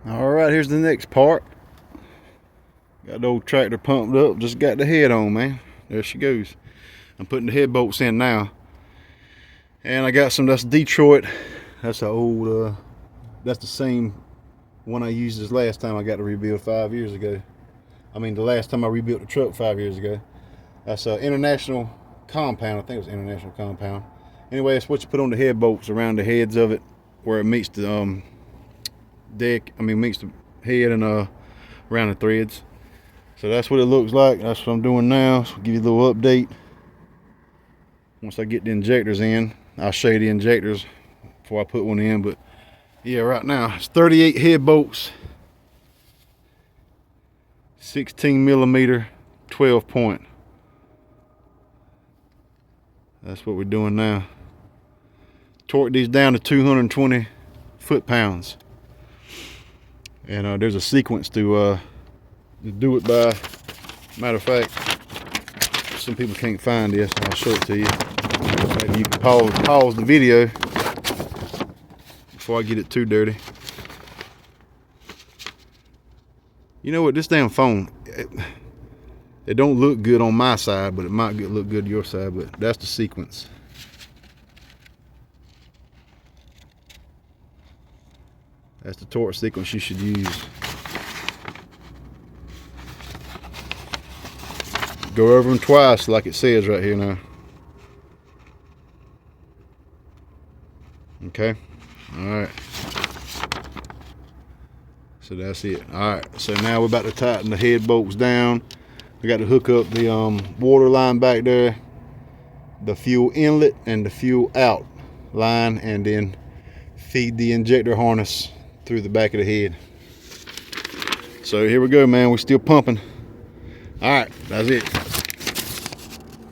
All right, here's the next part. Got the old tractor pumped up, just got the head on, man. There she goes. I'm putting the head bolts in now. And I got some, that's Detroit. That's an old, that's the same one I used this last time I got to rebuild 5 years ago. I mean, the last time I rebuilt the truck 5 years ago. That's an international compound. I think it was international compound. Anyway, that's what you put on the head bolts around the heads of it, where it meets the deck. I mean, meets the head and around the threads. So that's what it looks like. That's what I'm doing now. So I'll give you a little update. Once I get the injectors in, I'll show you the injectors before I put one in. But yeah, right now it's 38 head bolts, 16 millimeter, 12 point. That's what we're doing now. Torque these down to 220 foot-pounds. And there's a sequence to do it by. Matter of fact, some people can't find this. I'll show it to you. Maybe you can pause the video before I get it too dirty. You know what? This damn phone, it don't look good on my side, but it might look good to your side. But that's the sequence. That's the torque sequence you should use. Go over them twice like it says right here now. Okay. All right. So that's it. All right. So now we're about to tighten the head bolts down. We got to hook up the water line back there, the fuel inlet and the fuel out line, and then feed the injector harness through the back of the head. So here we go, man. We're still pumping. All right, that's it.